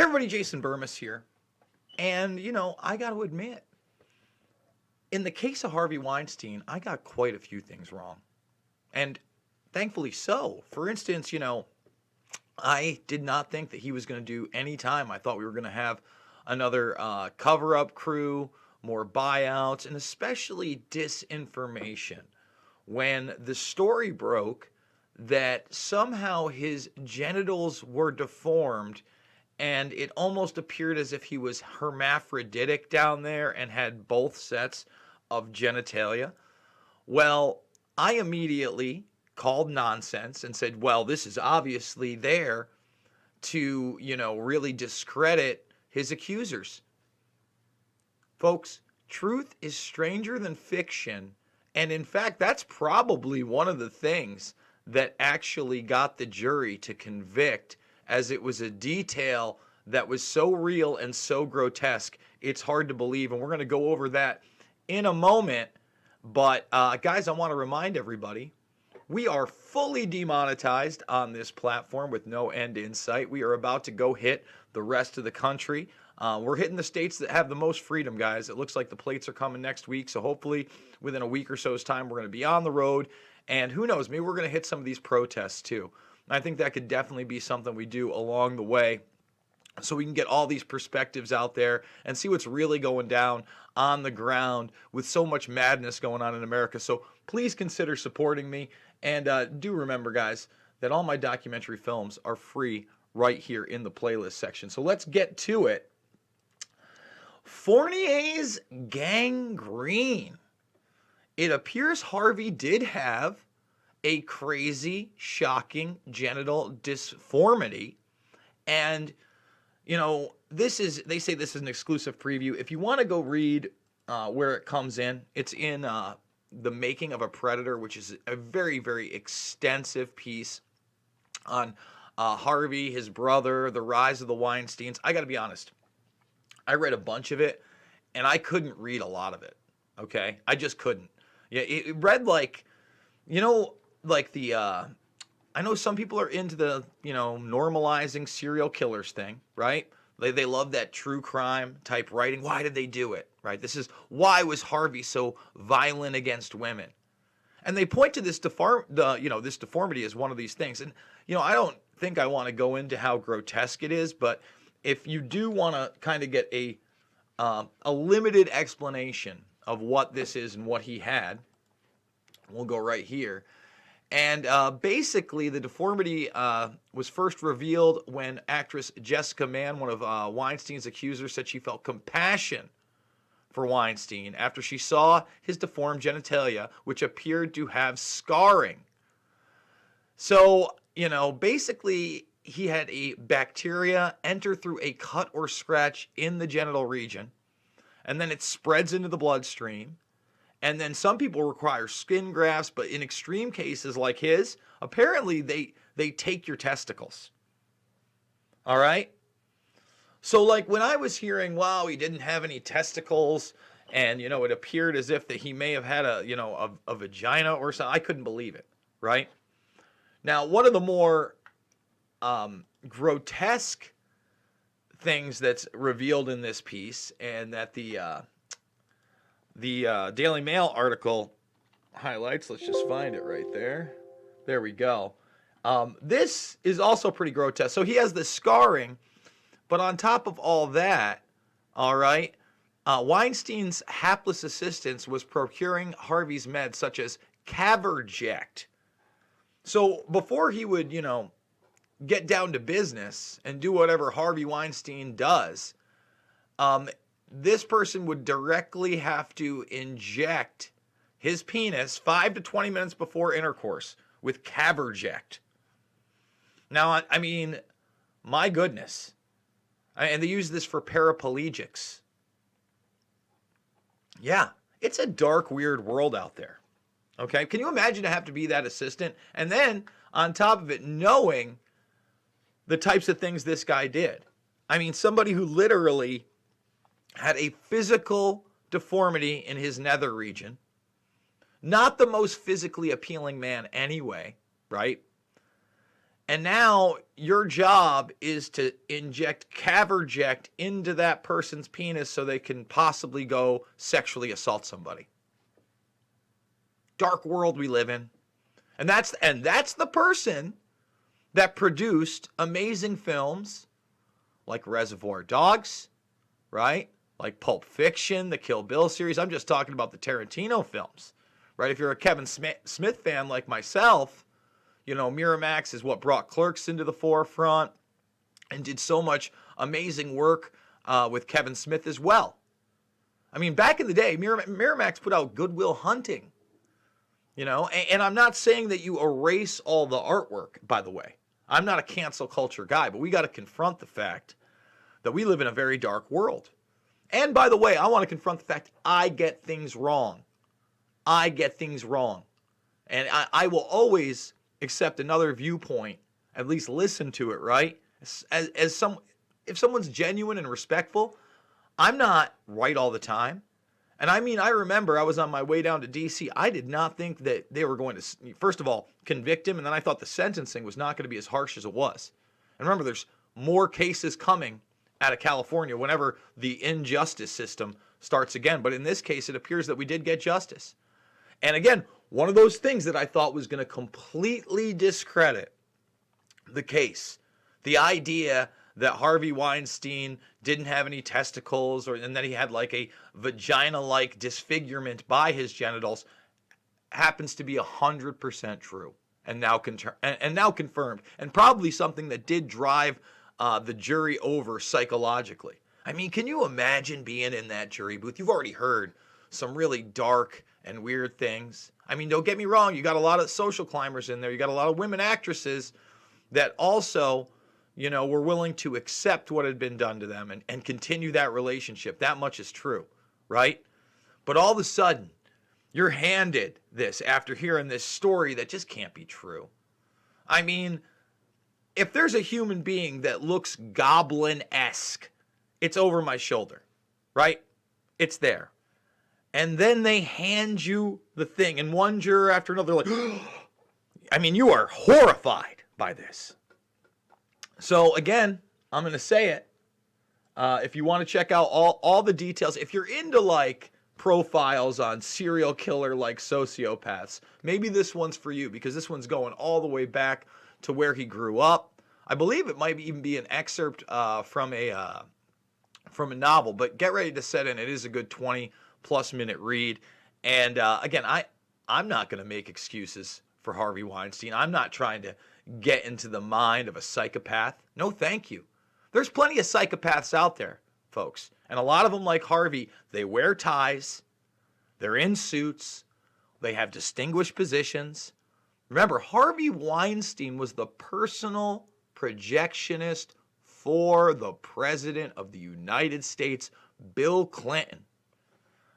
Hey everybody, Jason Burmis here. And, I got to admit, in the case of Harvey Weinstein, I got quite a few things wrong. And thankfully so. For instance, I did not think that he was going to do any time. I thought we were going to have another cover up crew, more buyouts, and especially disinformation. When the story broke that somehow his genitals were deformed and it almost appeared as if he was hermaphroditic down there and had both sets of genitalia. Well, I immediately called nonsense and said, well, this is obviously there to, really discredit his accusers. Folks, truth is stranger than fiction. And in fact, that's probably one of the things that actually got the jury to convict, as it was a detail that was so real and so grotesque, it's hard to believe. And we're going to go over that in a moment. But guys, I want to remind everybody, we are fully demonetized on this platform with no end in sight. We are about to go hit the rest of the country. We're hitting the states that have the most freedom, guys. It looks like the plates are coming next week. So hopefully within a week or so's time, we're going to be on the road. And who knows, maybe we're going to hit some of these protests too. I think that could definitely be something we do along the way, so we can get all these perspectives out there and see what's really going down on the ground with so much madness going on in America. So please consider supporting me. And do remember, guys, that all my documentary films are free right here in the playlist section. So let's get to it. Fournier's gangrene. It appears Harvey did have a crazy, shocking genital deformity. And, they say this is an exclusive preview. If you want to go read where it comes in, it's in The Making of a Predator, which is a very, very extensive piece on Harvey, his brother, the rise of the Weinsteins. I got to be honest. I read a bunch of it, and I couldn't read a lot of it, okay? I just couldn't. Yeah, it read like, I know some people are into the, normalizing serial killers thing, right? They love that true crime type writing. Why did they do it, right? This is, why was Harvey so violent against women? And they point to this this deformity as one of these things. And, I don't think I want to go into how grotesque it is, but if you do want to kind of get a limited explanation of what this is and what he had, we'll go right here. And basically, the deformity was first revealed when actress Jessica Mann, one of Weinstein's accusers, said she felt compassion for Weinstein after she saw his deformed genitalia, which appeared to have scarring. So, basically, he had a bacteria enter through a cut or scratch in the genital region, and then it spreads into the bloodstream. And then some people require skin grafts, but in extreme cases like his, apparently they take your testicles. All right? So like when I was hearing, wow, he didn't have any testicles, and it appeared as if that he may have had a vagina or something, I couldn't believe it, right? Now, one of the more grotesque things that's revealed in this piece, and that the Daily Mail article highlights. Let's just find it right there. There we go. This is also pretty grotesque. So he has the scarring, but on top of all that, all right, Weinstein's hapless assistance was procuring Harvey's meds such as Caverject. So before he would, get down to business and do whatever Harvey Weinstein does, this person would directly have to inject his penis 5 to 20 minutes before intercourse with Caverject. Now, I mean, my goodness. And they use this for paraplegics. Yeah, it's a dark, weird world out there. Okay? Can you imagine to have to be that assistant? And then, on top of it, knowing the types of things this guy did. I mean, somebody who literally had a physical deformity in his nether region. Not the most physically appealing man anyway, right? And now your job is to inject caverject into that person's penis so they can possibly go sexually assault somebody. Dark world we live in. And that's the person that produced amazing films like Reservoir Dogs, right? Like Pulp Fiction, the Kill Bill series. I'm just talking about the Tarantino films, right? If you're a Kevin Smith fan like myself, you know, Miramax is what brought Clerks into the forefront and did so much amazing work with Kevin Smith as well. I mean, back in the day, Miramax put out Good Will Hunting, you know, and I'm not saying that you erase all the artwork, by the way. I'm not a cancel culture guy, but we got to confront the fact that we live in a very dark world. And by the way, I want to confront the fact I get things wrong. I get things wrong. And I will always accept another viewpoint, at least listen to it, right? If someone's genuine and respectful, I'm not right all the time. And I mean, I remember I was on my way down to D.C. I did not think that they were going to, first of all, convict him, and then I thought the sentencing was not going to be as harsh as it was. And remember, there's more cases coming out of California whenever the injustice system starts again. But in this case, it appears that we did get justice. And again, one of those things that I thought was going to completely discredit the case, the idea that Harvey Weinstein didn't have any testicles and that he had like a vagina-like disfigurement by his genitals, happens to be 100% true and now confirmed, and probably something that did drive the jury over psychologically. I mean, can you imagine being in that jury booth? You've already heard some really dark and weird things. I mean, don't get me wrong. You got a lot of social climbers in there. You got a lot of women actresses that also, you know, were willing to accept what had been done to them and continue that relationship. That much is true, right? But all of a sudden, you're handed this after hearing this story that just can't be true. I mean, if there's a human being that looks goblin-esque, it's over my shoulder, right? It's there. And then they hand you the thing, and one juror after another, like, I mean, you are horrified by this. So again, I'm going to say it. If you want to check out all the details, if you're into like profiles on serial killer like sociopaths, maybe this one's for you, because this one's going all the way back to where he grew up. I believe it might even be an excerpt from a novel, but get ready to set in. It is a good 20+ minute read. And again, I'm not going to make excuses for Harvey Weinstein. I'm not trying to get into the mind of a psychopath. No, thank you. There's plenty of psychopaths out there, folks. And a lot of them, like Harvey, they wear ties. They're in suits. They have distinguished positions. Remember, Harvey Weinstein was the personal projectionist for the President of the United States, Bill Clinton.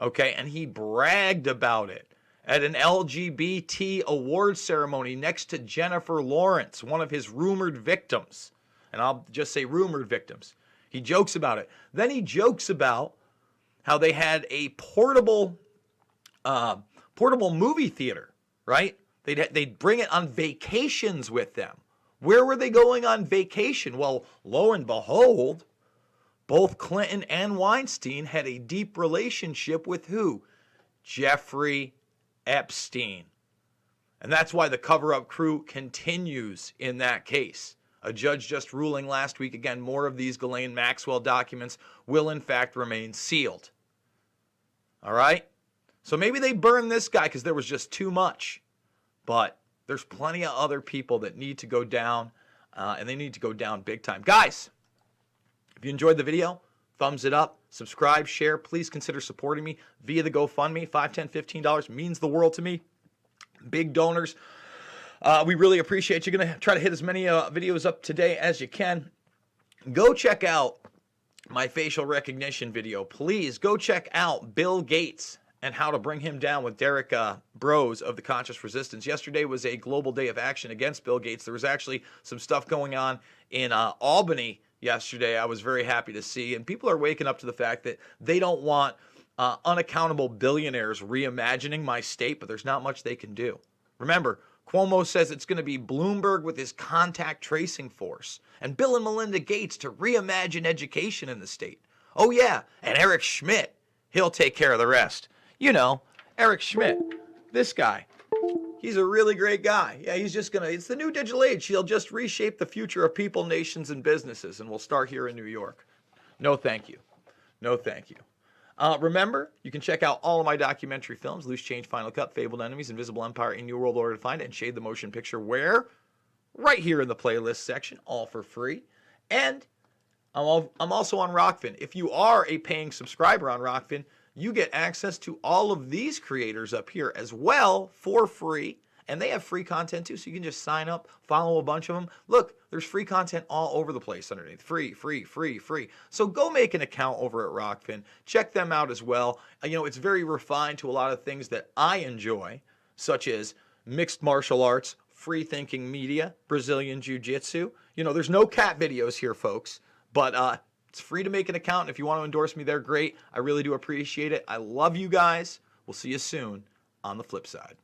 Okay, and he bragged about it at an LGBT award ceremony next to Jennifer Lawrence, one of his rumored victims. And I'll just say rumored victims. He jokes about it. Then he jokes about how they had a portable movie theater, right? They'd bring it on vacations with them. Where were they going on vacation? Well, lo and behold, both Clinton and Weinstein had a deep relationship with who? Jeffrey Epstein. And that's why the cover-up crew continues in that case. A judge just ruling last week, again, more of these Ghislaine Maxwell documents will in fact remain sealed. All right? So maybe they burned this guy because there was just too much. But there's plenty of other people that need to go down, and they need to go down big time. Guys, if you enjoyed the video, thumbs it up, subscribe, share. Please consider supporting me via the GoFundMe. $5, $10, $15 means the world to me. Big donors. We really appreciate you. Going to try to hit as many videos up today as you can. Go check out my facial recognition video. Please go check out Bill Gates and how to bring him down with Derek Bros of the Conscious Resistance. Yesterday was a global day of action against Bill Gates. There was actually some stuff going on in Albany yesterday. I was very happy to see. And people are waking up to the fact that they don't want unaccountable billionaires reimagining my state, but there's not much they can do. Remember, Cuomo says it's going to be Bloomberg with his contact tracing force, and Bill and Melinda Gates to reimagine education in the state. Oh yeah, and Eric Schmidt, he'll take care of the rest. You know, Eric Schmidt, this guy. He's a really great guy. Yeah, it's the new digital age. He'll just reshape the future of people, nations, and businesses, and we'll start here in New York. No thank you. No thank you. Remember, you can check out all of my documentary films, Loose Change, Final Cut, Fabled Enemies, Invisible Empire, In New World Order to Find, and Shade the Motion Picture, where? Right here in the playlist section, all for free. And I'm also on Rockfin. If you are a paying subscriber on Rockfin, you get access to all of these creators up here as well for free. And they have free content too, so you can just sign up, follow a bunch of them. Look, there's free content all over the place underneath. Free, free, free, free. So go make an account over at Rockfin. Check them out as well. It's very refined to a lot of things that I enjoy, such as mixed martial arts, free thinking media, Brazilian Jiu-Jitsu. There's no cat videos here, folks, but it's free to make an account. And if you want to endorse me there, great. I really do appreciate it. I love you guys. We'll see you soon on the flip side.